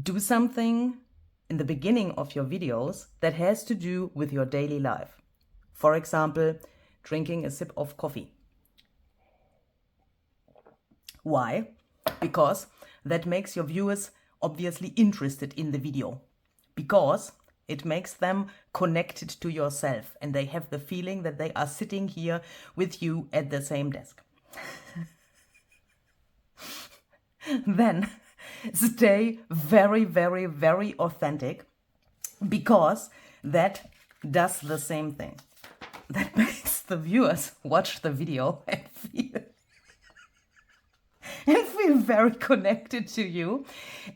do something in the beginning of your videos that has to do with your daily life. For example, drinking a sip of coffee. Why? Because that makes your viewers obviously interested in the video. Because it makes them connected to yourself and they have the feeling that they are sitting here with you at the same desk. Then stay very, very, very authentic, because that does the same thing. That makes the viewers watch the video and feel very connected to you.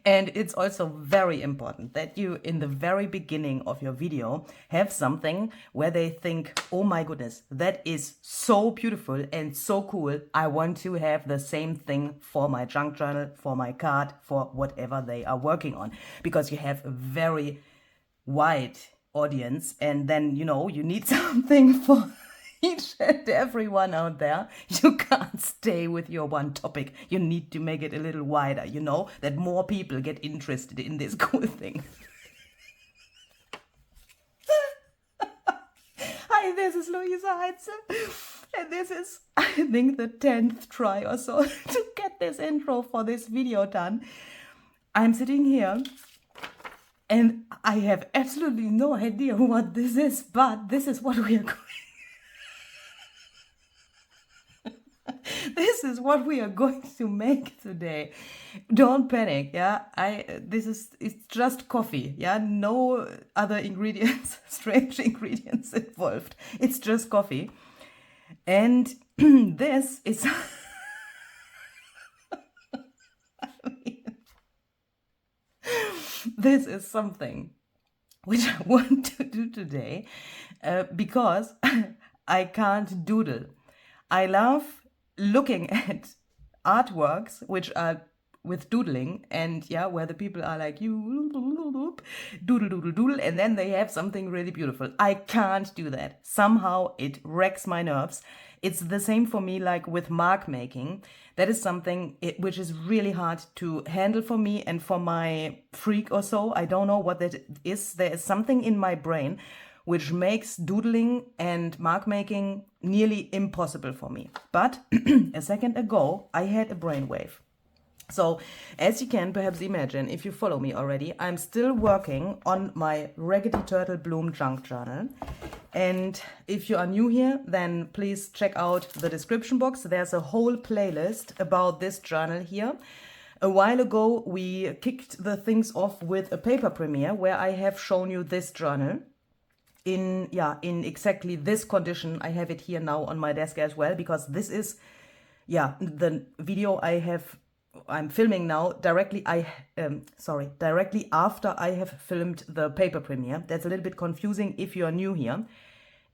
And it's also very important that you, in the very beginning of your video, have something where they think, oh my goodness, that is so beautiful and so cool. I want to have the same thing for my junk journal, for my card, for whatever they are working on. Because you have a very wide audience, and then, you know, you need something for each and everyone out there. You can't stay with your one topic. You need to make it a little wider, you know, that more people get interested in this cool thing. Hi, this is Luise Heinzl, and this is, I think, the 10th try or so to get this intro for this video done. I'm sitting here and I have absolutely no idea what this is, but this is what we are going. This is what we are going to make today. Don't panic, yeah? It's just coffee, yeah? No other ingredients, strange ingredients involved. It's just coffee. And this is this is something which I want to do today because I can't doodle. I love looking at artworks which are with doodling, and yeah, where the people are like, you doodle, doodle, doodle, and then they have something really beautiful. I can't do that. Somehow it wrecks my nerves. It's the same for me like with mark making. That is something which is really hard to handle for me and for my freak or so. I don't know what that is. There is something in my brain which makes doodling and mark making nearly impossible for me. But a second ago, I had a brainwave. So, as you can perhaps imagine, if you follow me already, I'm still working on my Raggedy Turtle Bloom junk journal. And if you are new here, then please check out the description box. There's a whole playlist about this journal here. A while ago, we kicked the things off with a paper premiere where I have shown you this journal in exactly this condition. I have it here now on my desk as well, because this is, the video I'm filming now directly after I have filmed the paper premiere. That's a little bit confusing if you are new here.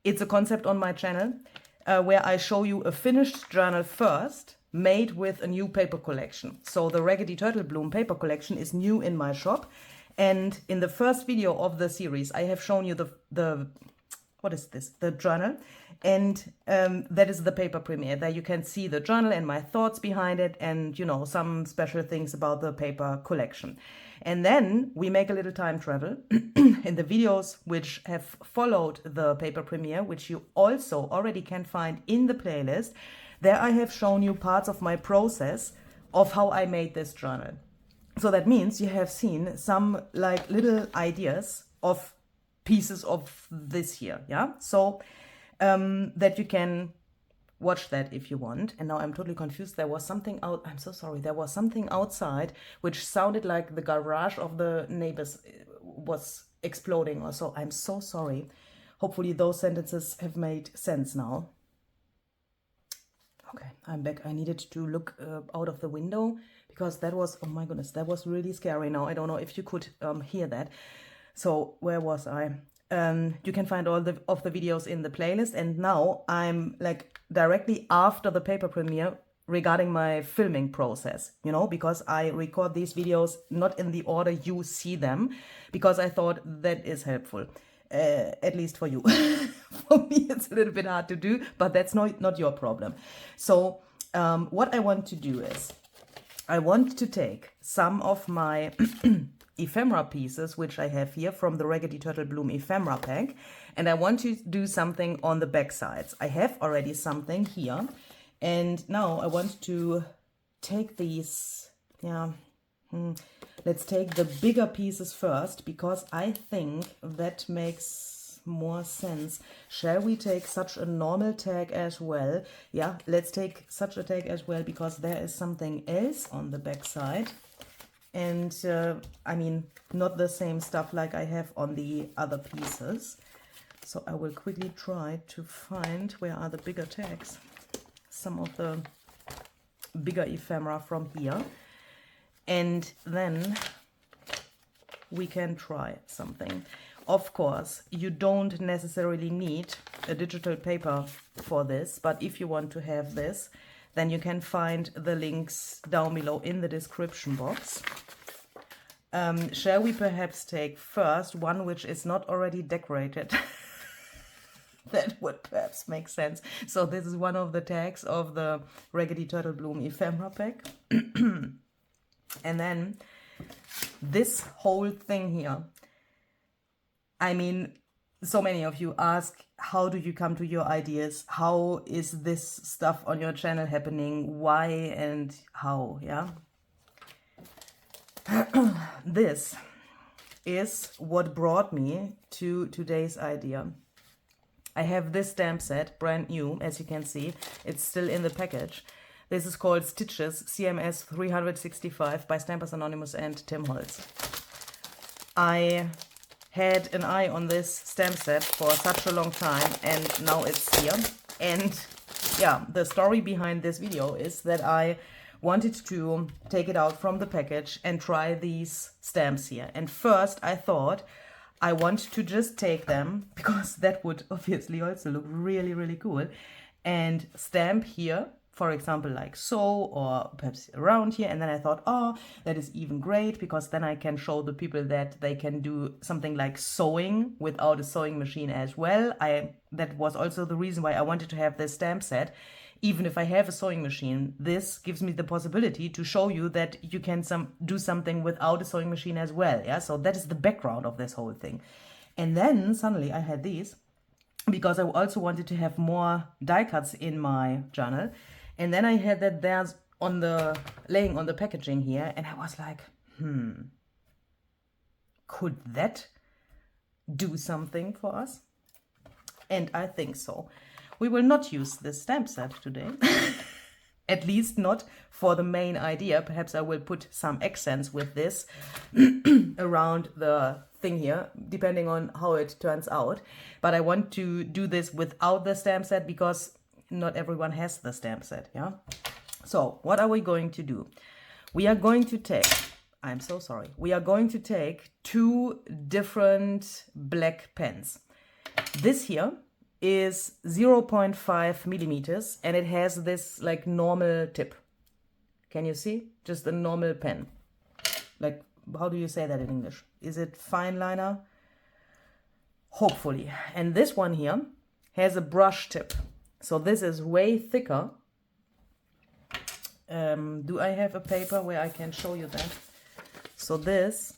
It's a concept on my channel where I show you a finished journal first, made with a new paper collection. So the Raggedy Turtle Bloom paper collection is new in my shop. And in the first video of the series, I have shown you the what is this? The journal. And that is the paper premiere. There you can see the journal and my thoughts behind it, and, you know, some special things about the paper collection. And then we make a little time travel in the videos which have followed the paper premiere, which you also already can find in the playlist. There I have shown you parts of my process of how I made this journal. So that means you have seen some like little ideas of pieces of this here, yeah? So that you can watch that if you want. And now I'm totally confused. There was something I'm so sorry. There was something outside which sounded like the garage of the neighbors was exploding or so. I'm so sorry. Hopefully those sentences have made sense now. Okay, I'm back. I needed to look out of the window because that was, oh my goodness, that was really scary now. I don't know if you could hear that. So where was I? You can find all of the videos in the playlist. And now I'm like directly after the paper premiere regarding my filming process, you know, because I record these videos not in the order you see them, because I thought that is helpful. At least for you. For me, it's a little bit hard to do, but that's not your problem. So what I want to do is I want to take some of my ephemera pieces, which I have here from the Raggedy Turtle Bloom ephemera pack. And I want to do something on the back sides. I have already something here. And now I want to take these, let's take the bigger pieces first, because I think that makes more sense. Shall we take such a normal tag as well? Yeah, let's take such a tag as well, because there is something else on the back side. And I mean, not the same stuff like I have on the other pieces. So I will quickly try to find where are the bigger tags. Some of the bigger ephemera from here. And then we can try something. Of course, you don't necessarily need a digital paper for this, but if you want to have this, then you can find the links down below in the description box. Shall we perhaps take first one which is not already decorated? That would perhaps make sense. So this is one of the tags of the Raggedy Turtle Bloom ephemera pack. And then this whole thing here. I mean, so many of you ask, how do you come to your ideas? How is this stuff on your channel happening? Why and how, yeah? This is what brought me to today's idea. I have this stamp set, brand new, as you can see. It's still in the package. This is called Stitches CMS 365 by Stampers Anonymous and Tim Holtz. I had an eye on this stamp set for such a long time, and now it's here. And yeah, the story behind this video is that I wanted to take it out from the package and try these stamps here. And first I thought I want to just take them, because that would obviously also look really, really cool, and stamp here, for example, like so, or perhaps around here. And then I thought, oh, that is even great, because then I can show the people that they can do something like sewing without a sewing machine as well. That was also the reason why I wanted to have this stamp set. Even if I have a sewing machine, this gives me the possibility to show you that you can do something without a sewing machine as well. Yeah, so that is the background of this whole thing. And then suddenly I had these, because I also wanted to have more die cuts in my journal. And then I had that there's laying on the packaging here, and I was like, could that do something for us? And I think so. We will not use this stamp set today, at least not for the main idea. Perhaps I will put some accents with this around the thing here, depending on how it turns out. But I want to do this without the stamp set, because not everyone has the stamp set, yeah? So what are we going to do? We are going to take, I'm so sorry, we are going to take two different black pens. This here is 0.5 millimeters, and it has this like normal tip. Can you see? Just a normal pen. Like, how do you say that in English? Is it fine liner? Hopefully. And this one here has a brush tip. So this is way thicker. Do I have a paper where I can show you that? So this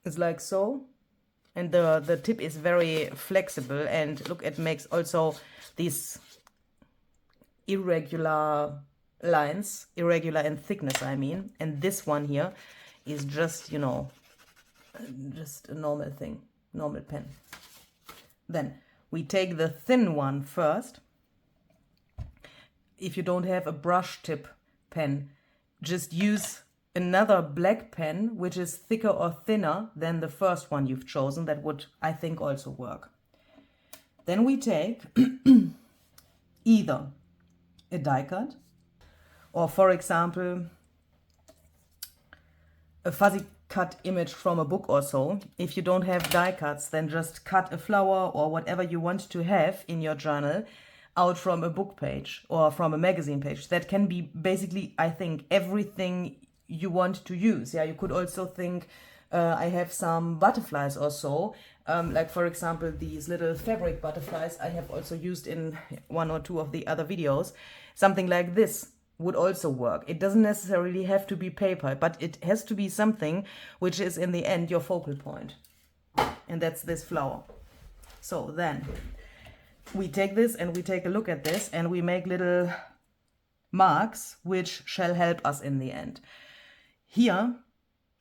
is like so. And the tip is very flexible, and look, it makes also these irregular lines, irregular in thickness, I mean. And this one here is just, you know, just a normal thing, normal pen. Then we take the thin one first. If you don't have a brush tip pen, just use another black pen which is thicker or thinner than the first one you've chosen. That would, I think, also work. Then we take either a die cut, or for example a fuzzy cut image from a book or so. If you don't have die cuts, then just cut a flower or whatever you want to have in your journal out from a book page or from a magazine page. That can be basically, I think, everything you want to use. Yeah, you could also think, I have some butterflies or so, like for example these little fabric butterflies I have also used in one or two of the other videos. Something like this would also work. It doesn't necessarily have to be paper, but it has to be something which is in the end your focal point. And that's this flower. So then we take this and we take a look at this and we make little marks which shall help us in the end. Here,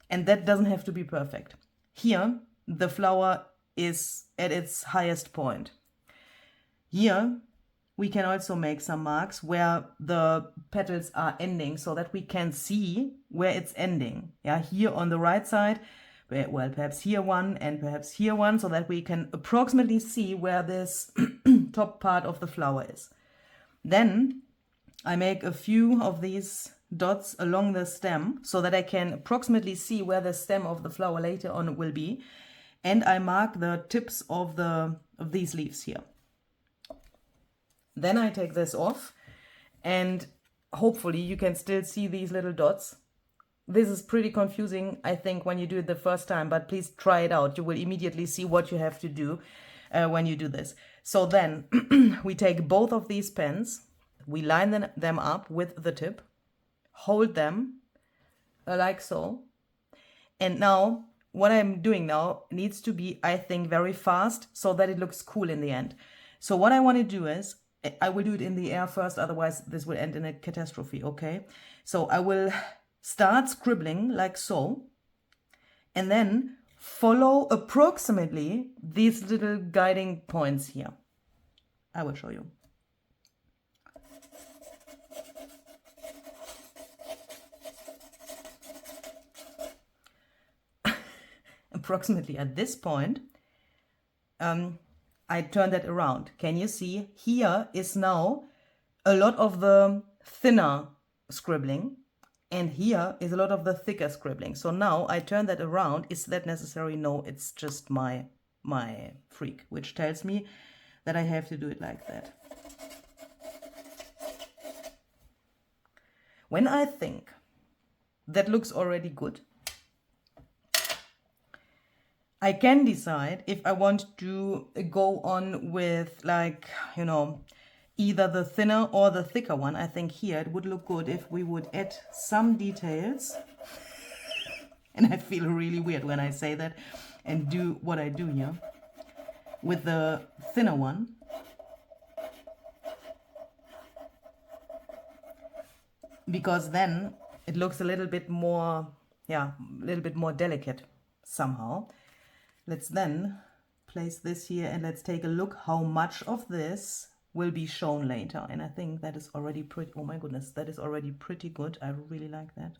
and that doesn't have to be perfect. Here, the flower is at its highest point. Here, we can also make some marks where the petals are ending so that we can see where it's ending. Yeah, here on the right side, well, perhaps here one and perhaps here one, so that we can approximately see where this top part of the flower is. Then I make a few of these dots along the stem so that I can approximately see where the stem of the flower later on will be. And I mark the tips of these leaves here. Then I take this off and hopefully you can still see these little dots. This is pretty confusing, I think, when you do it the first time, but please try it out. You will immediately see what you have to do when you do this. So then we take both of these pens, we line them up with the tip, hold them like so. And now what I'm doing now needs to be, I think, very fast so that it looks cool in the end. So what I want to do is, I will do it in the air first, otherwise this will end in a catastrophe, okay? So I will start scribbling like so, and then follow approximately these little guiding points here. I will show you. Approximately at this point, I turn that around. Can you see? Here is now a lot of the thinner scribbling, and here is a lot of the thicker scribbling. So now I turn that around. Is that necessary? No, it's just my freak, which tells me that I have to do it like that. When I think that looks already good, I can decide if I want to go on with, like, you know, either the thinner or the thicker one. I think here it would look good if we would add some details. And I feel really weird when I say that and do what I do here with the thinner one. Because then it looks a little bit more, yeah, a little bit more delicate somehow. Let's then place this here and let's take a look how much of this will be shown later. And I think that is already pretty, oh my goodness, that is already pretty good. I really like that.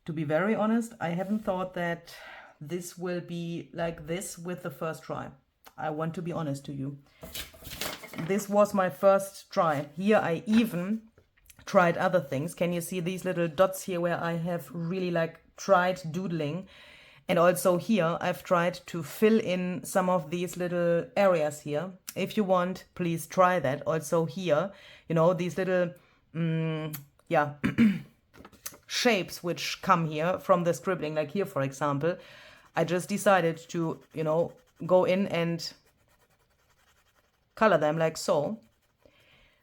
To be very honest, I haven't thought that this will be like this with the first try. I want to be honest to you. This was my first try. Here I even tried other things. Can you see these little dots here where I have really like tried doodling? And also here, I've tried to fill in some of these little areas here. If you want, please try that. Also here, you know, these little, yeah, shapes which come here from the scribbling, like here, for example. I just decided to, you know, go in and color them like so.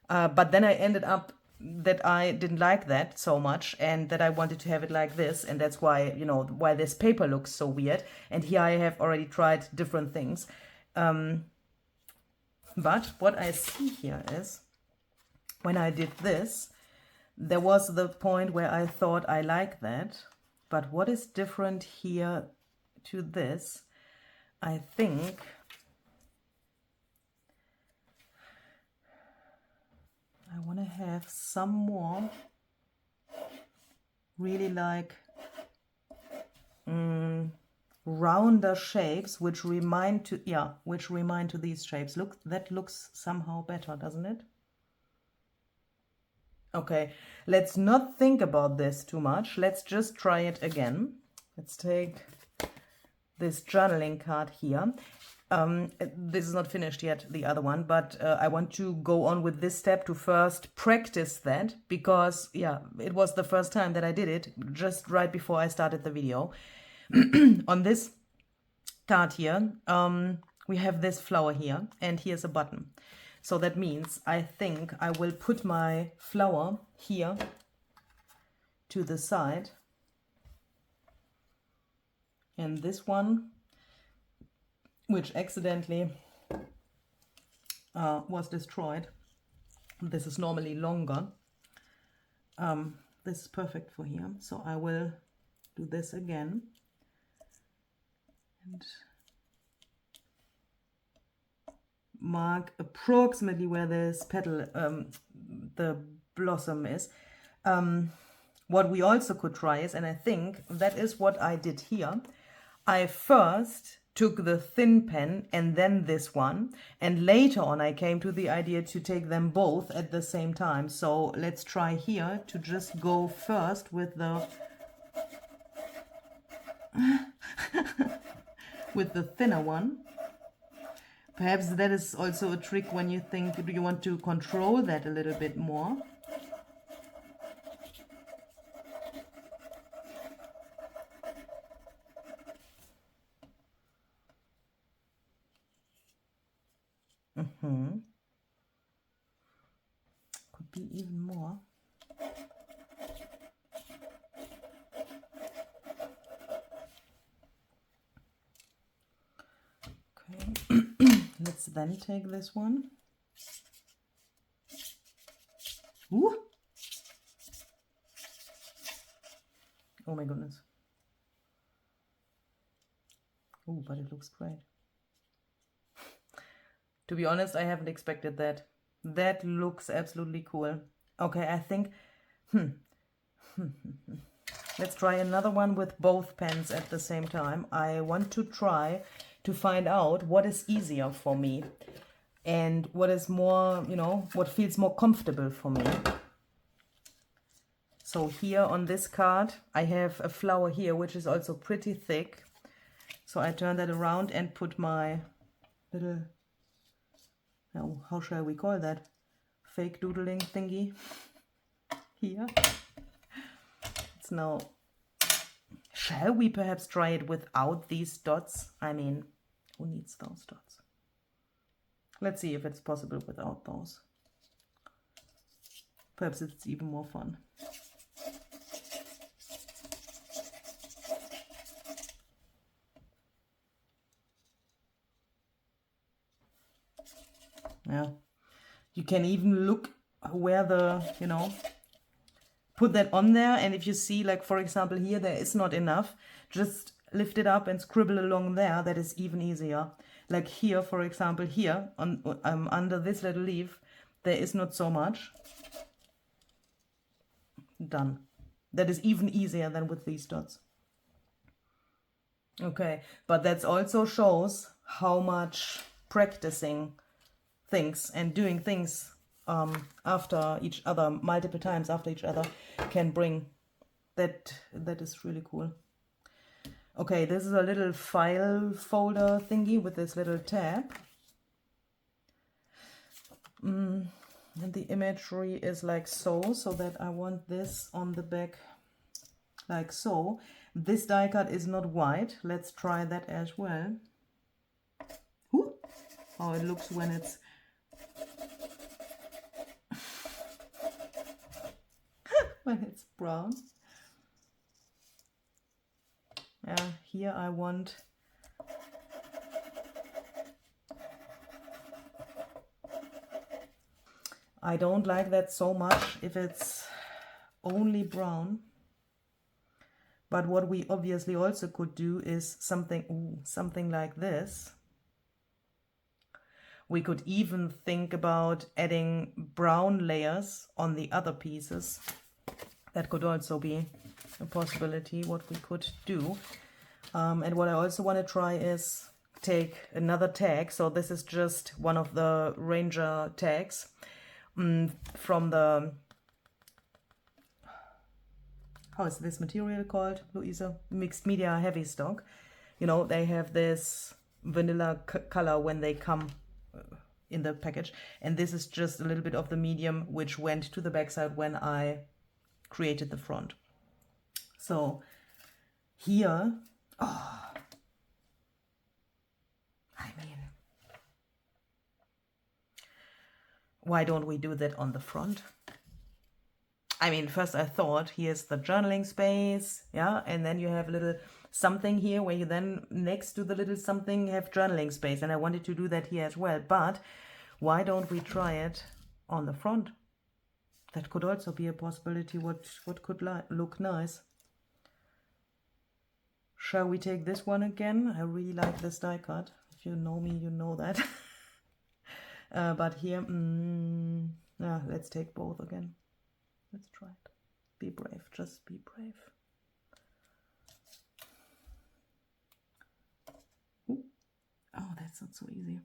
But then I ended up that I didn't like that so much and that I wanted to have it like this, and that's why, you know, why this paper looks so weird. And here I have already tried different things. But what I see here is when I did this, there was the point where I thought I like that, but what is different here to this, I think I want to have some more really like rounder shapes which remind to, yeah, which remind to these shapes. Look, that looks somehow better, doesn't it? Okay, let's not think about this too much. Let's just try it again. Let's take this journaling card here. This is not finished yet, the other one, but I want to go on with this step to first practice that, because, yeah, it was the first time that I did it, just right before I started the video. On this card here, we have this flower here, and here's a button. So that means I think I will put my flower here to the side. And this one, which accidentally was destroyed, this is normally longer. This is perfect for here. So I will do this again. And mark approximately where this petal, the blossom is. What we also could try is, and I think that is what I did here, I first took the thin pen and then this one, and later on I came to the idea to take them both at the same time. So let's try here to just go first with the with the thinner one. Perhaps that is also a trick when you think, do you want to control that a little bit more? Could be even more. Okay, let's then take this one. Ooh. Oh my goodness. Oh, but it looks great. To be honest, I haven't expected that. That looks absolutely cool. Okay, I think, let's try another one with both pens at the same time. I want to try to find out what is easier for me and what is more, you know, what feels more comfortable for me. So here on this card, I have a flower here, which is also pretty thick. So I turn that around and put my little, how shall we call that? Fake doodling thingy here. It's now, shall we perhaps try it without these dots? I mean, who needs those dots? Let's see if it's possible without those. Perhaps it's even more fun. Yeah, you can even look where the, you know, put that on there, and if you see, like for example here, there is not enough, just lift it up and scribble along there. That is even easier. Like here, for example, here on under this little leaf, there is not so much. Done. That is even easier than with these dots. Okay, but that also shows how much practicing things and doing things after each other, multiple times after each other, can bring. That is really cool. Okay, this is a little file folder thingy with this little tab. And the imagery is like so that I want this on the back like so. This die cut is not white. Let's try that as well. Ooh, how it looks when it's when it's brown. Yeah, here I want I don't like that so much if it's only brown. But what we obviously also could do is something like this. We could even think about adding brown layers on the other pieces. That could also be a possibility, what we could do. And what I also want to try is take another tag. So this is just one of the Ranger tags from the, how is this material called, Luise? Mixed Media Heavy Stock. You know, they have this vanilla color when they come in the package. And this is just a little bit of the medium which went to the backside when I created the front. So here, oh, I mean, why don't we do that on the front? I mean, first I thought, here's the journaling space, yeah, and then you have a little something here where you then, next to the little something, have journaling space, and I wanted to do that here as well, but why don't we try it on the front? That could also be a possibility, what could look nice. Shall we take this one again? I really like this die cut. If you know me, you know that. But here, yeah, let's take both again. Let's try it. Be brave, just be brave. Ooh. Oh, that's not so easy.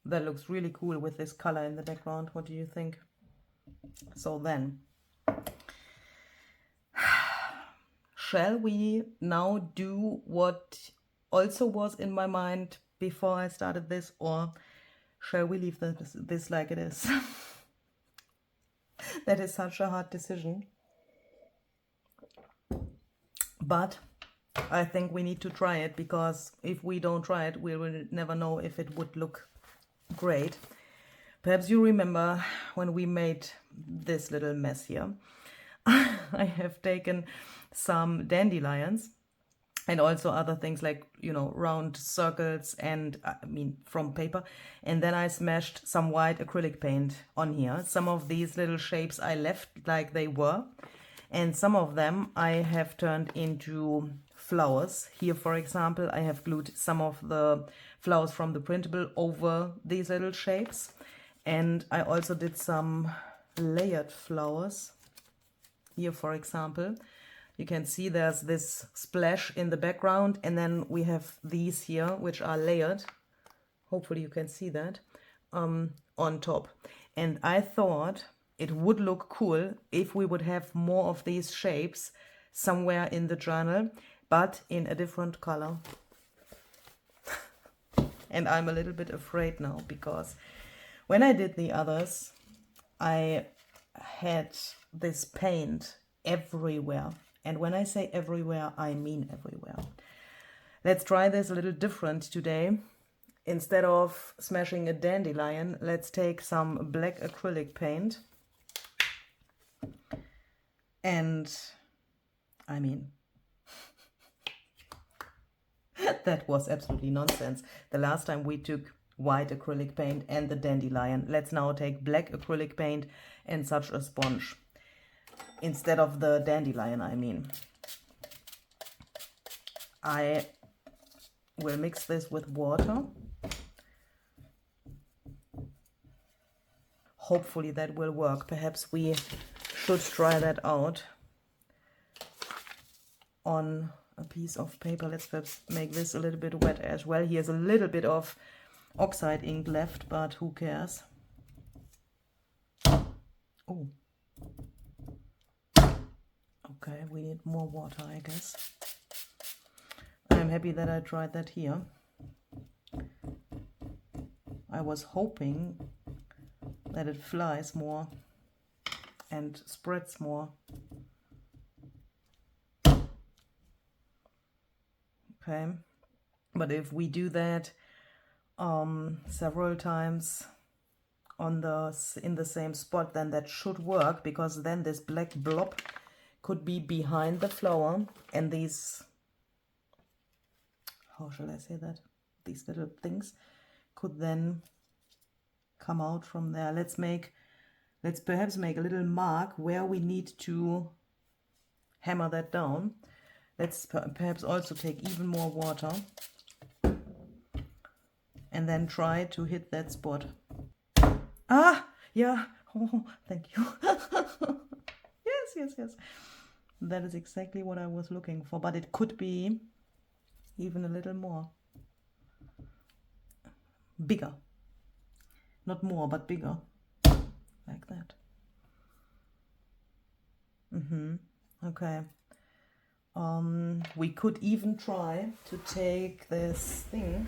That looks really cool with this color in the background. What do you think? So then, shall we now do what also was in my mind before I started this, or shall we leave this like it is? That is such a hard decision. But I think we need to try it, because if we don't try it, we will never know if it would look great. Perhaps you remember when we made this little mess here. I have taken some dandelions and also other things like, you know, round circles and I mean from paper, and then I smashed some white acrylic paint on here. Some of these little shapes I left like they were, and some of them I have turned into flowers. Here, for example, I have glued some of the flowers from the printable over these little shapes, and I also did some layered flowers. Here, for example, you can see there's this splash in the background, and then we have these here which are layered. Hopefully you can see that on top. And I thought it would look cool if we would have more of these shapes somewhere in the journal, but in a different color. And I'm a little bit afraid now, because when I did the others, I had this paint everywhere. And when I say everywhere, I mean everywhere. Let's try this a little different today. Instead of smashing a dandelion, let's take some black acrylic paint. And I mean, that was absolutely nonsense. The last time we took white acrylic paint and the dandelion. Let's now take black acrylic paint and such a sponge. Instead of the dandelion, I mean. I will mix this with water. Hopefully that will work. Perhaps we should try that out on a piece of paper. Let's perhaps make this a little bit wet as well. Here's a little bit of oxide ink left, but who cares? Oh. Okay, we need more water, I guess. I'm happy that I tried that here. I was hoping that it flies more and spreads more. Okay, but if we do that several times in the same spot, then that should work, because then this black blob could be behind the flower, and these, how shall I say that, these little things could then come out from there. Let's perhaps make a little mark where we need to hammer that down. Let's perhaps also take even more water and then try to hit that spot. Ah, yeah, oh, thank you. Yes. That is exactly what I was looking for, but it could be even a little more. Bigger. Not more, but bigger. Like that. Okay. We could even try to take this thing,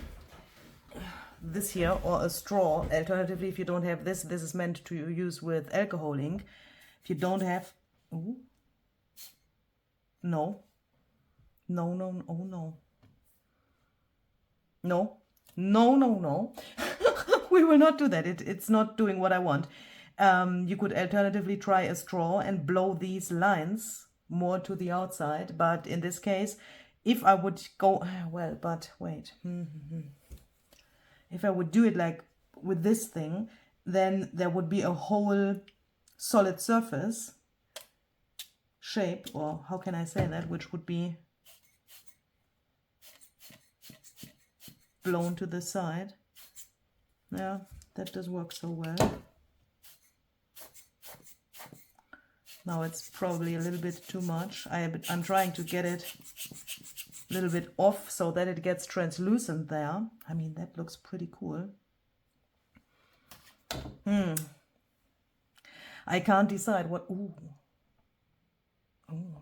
this here, or a straw. Alternatively, if you don't have this, this is meant to use with alcohol ink. If you don't have, ooh, no, no, no, oh no, no, no, no, no. We will not do that. It's not doing what I want. You could alternatively try a straw and blow these lines more to the outside. But in this case, if I would go, well, but wait. If I would do it like with this thing, then there would be a whole solid surface shape, or how can I say that, which would be blown to the side. Yeah, that does work so well. Now it's probably a little bit too much. I'm trying to get it a little bit off so that it gets translucent there. I mean, that looks pretty cool. I can't decide what... Ooh. Ooh.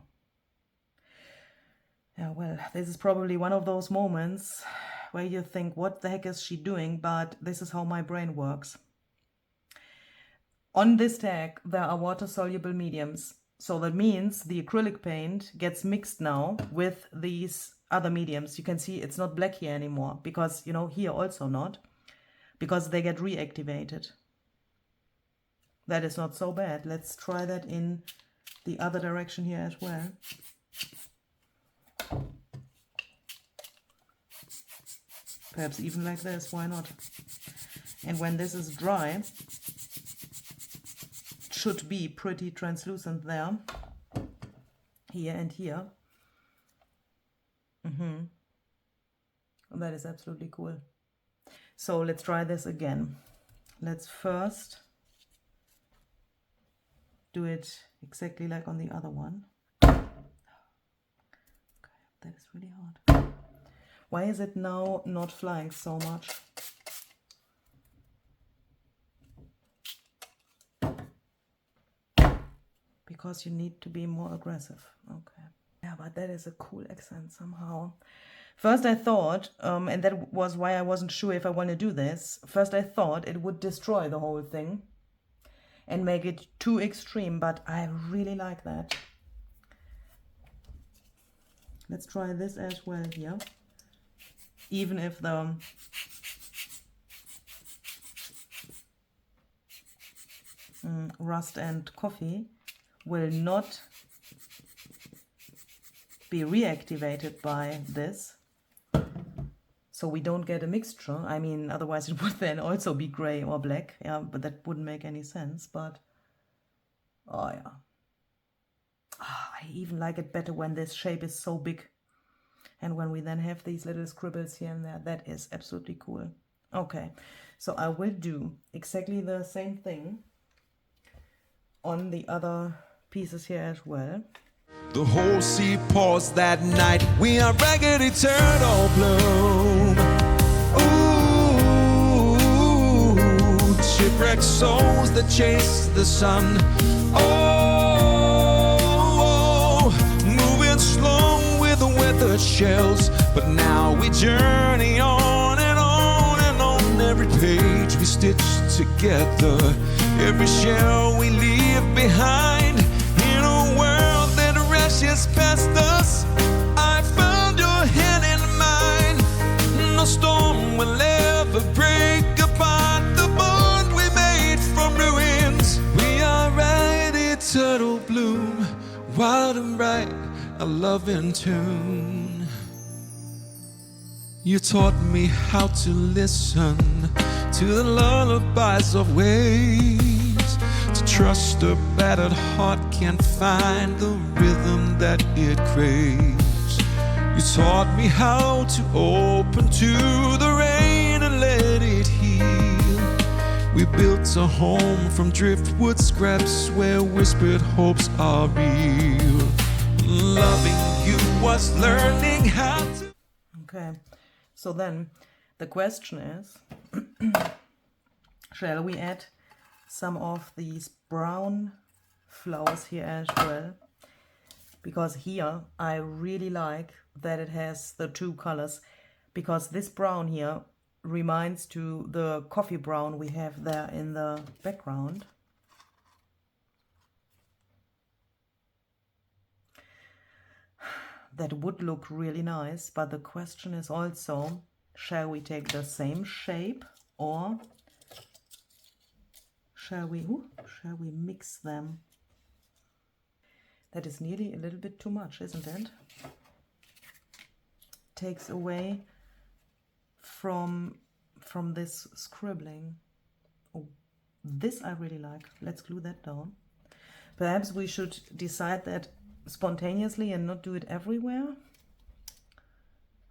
Yeah, well, this is probably one of those moments where you think, what the heck is she doing? But this is how my brain works. On this tag, there are water-soluble mediums. So that means the acrylic paint gets mixed now with these other mediums. You can see it's not black here anymore because, you know, here also not, because they get reactivated. That is not so bad. Let's try that in the other direction here as well. Perhaps even like this, why not? And when this is dry, it should be pretty translucent there, here and here. That is absolutely cool. So let's try this again. Let's first do it exactly like on the other one. Okay, that is really hard. Why is it now not flying so much? Because you need to be more aggressive. Okay. Yeah, but that is a cool accent somehow. First I thought, and that was why I wasn't sure if I want to do this. First I thought it would destroy the whole thing and make it too extreme, but I really like that. Let's try this as well here. Even if the rust and coffee will not be reactivated by this, so we don't get a mixture. I mean, otherwise it would then also be gray or black, yeah, but that wouldn't make any sense. But oh yeah, I even like it better when this shape is so big, and when we then have these little scribbles here and there. That is absolutely cool. Okay, so I will do exactly the same thing on the other pieces here as well. The whole sea paused that night. We are Raggedy Turtle Bloom. Ooh, shipwrecked souls that chase the sun. Oh, moving slow with the weathered shells. But now we journey on and on and on. Every page we stitch together, every shell we leave behind. In a world that rushes past us, I found your hand in mine. No storm will ever break apart the bond we made from ruins. We are Raggedy Turtle Bloom, wild and bright, a loving tune. You taught me how to listen to the lullabies of waves, to trust a battered heart can't find the rhythm that it craves. You taught me how to open to the rain and let it heal. We built a home from driftwood scraps where whispered hopes are real. Loving you was learning how to... Okay, so then the question is, shall we add some of these brown flowers here as well? because here I really like that it has the two colors, because this brown here reminds to the coffee brown we have there in the background. That would look really nice, but the question is also, shall we take the same shape or shall we mix them? That is nearly a little bit too much, isn't it? Takes away from this scribbling. Oh, this I really like. Let's glue that down. Perhaps we should decide that spontaneously and not do it everywhere.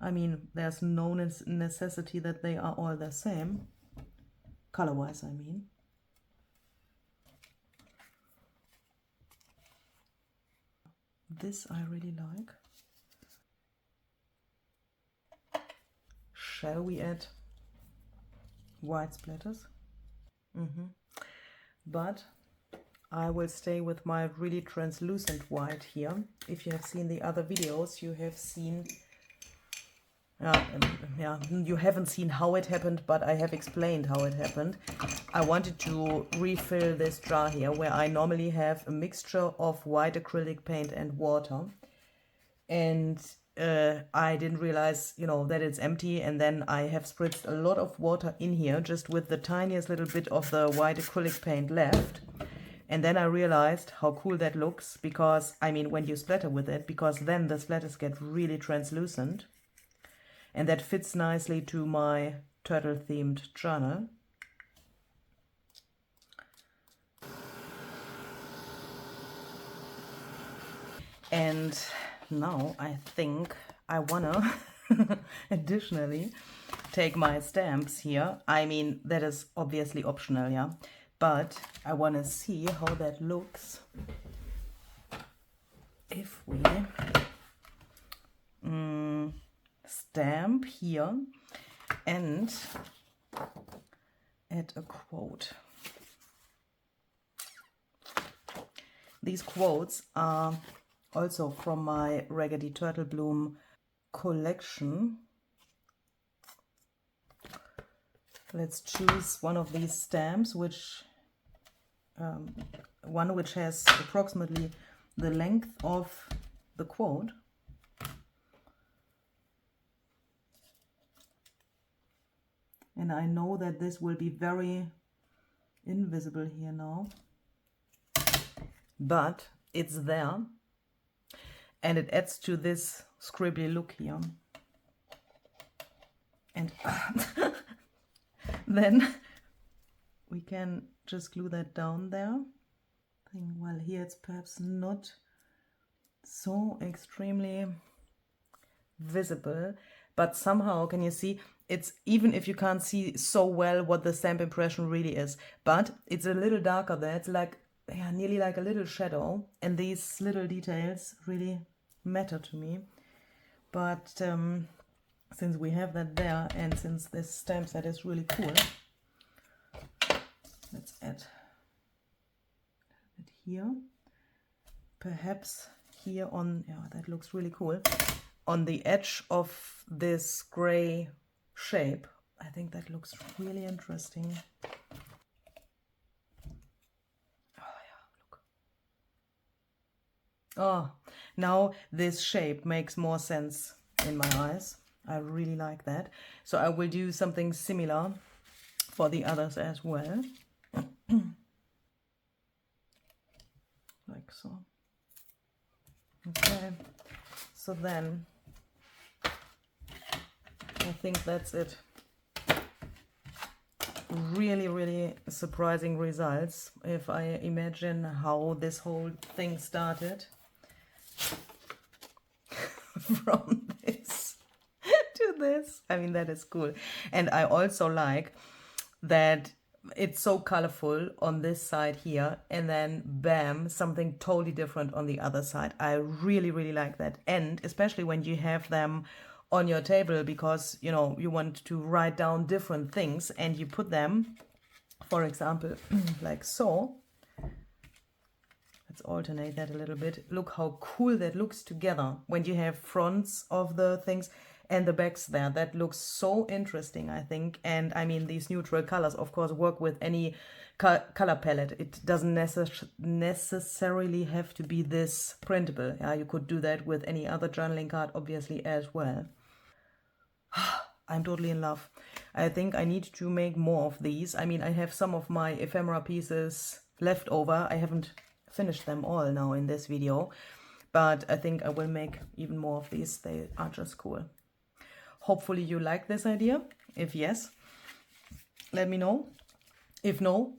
I mean, there's no necessity that they are all the same, color-wise, I mean. This I really like. Shall we add white splatters? But I will stay with my really translucent white here. If you have seen the other videos, you have seen, you haven't seen how it happened, but I have explained how it happened. I wanted to refill this jar here, where I normally have a mixture of white acrylic paint and water. And I didn't realize, that it's empty, and then I have spritzed a lot of water in here, just with the tiniest little bit of the white acrylic paint left. And then I realized how cool that looks, because, I mean, when you splatter with it, because then the splatters get really translucent. And that fits nicely to my turtle-themed journal. And now I think I wanna additionally take my stamps here. I mean, that is obviously optional, yeah? But I want to see how that looks if we stamp here and add a quote. These quotes are also from my Raggedy Turtle Bloom collection. Let's choose one of these stamps, one which has approximately the length of the quote. And I know that this will be very invisible here now, but it's there, and it adds to this scribbly look here. And then we can just glue that down there. Well, here it's perhaps not so extremely visible, but somehow, can you see, it's, even if you can't see so well what the stamp impression really is, but it's a little darker there. It's like, yeah, nearly like a little shadow, and these little details really matter to me. But since we have that there, and since this stamp set is really cool, let's add it here. Perhaps here on, yeah, that looks really cool. On the edge of this gray shape, I think that looks really interesting. Oh yeah, look. Oh, now this shape makes more sense in my eyes. I really like that. So I will do something similar for the others as well. Like so. Okay, so then I think that's it. Really, really surprising results if I imagine how this whole thing started. From this to this. I mean, that is cool. And I also like that it's so colorful on this side here, and then bam, something totally different on the other side. I really, really like that. And especially when you have them on your table, because, you know, you want to write down different things, and you put them, for example, like so. let's alternate that a little bit. Look how cool that looks together when you have fronts of the things and the backs there. That looks so interesting, I think. And I mean, these neutral colors, of course, work with any color palette. It doesn't necessarily have to be this printable. Yeah, you could do that with any other journaling card, obviously, as well. I'm totally in love. I think I need to make more of these. I mean, I have some of my ephemera pieces left over. I haven't finished them all now in this video, but I think I will make even more of these. They are just cool. Hopefully you like this idea. If yes, let me know. If no,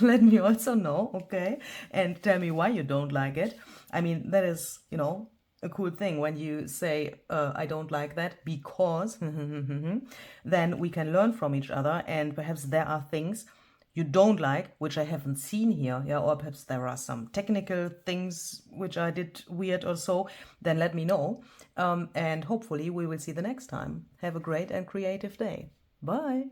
let me also know, okay? And tell me why you don't like it. I mean, that is, you know, a cool thing when you say, I don't like that because, then we can learn from each other, and perhaps there are things you don't like, which I haven't seen here, yeah, or perhaps there are some technical things which I did weird or so, then let me know. And hopefully we will see the next time. Have a great and creative day. Bye.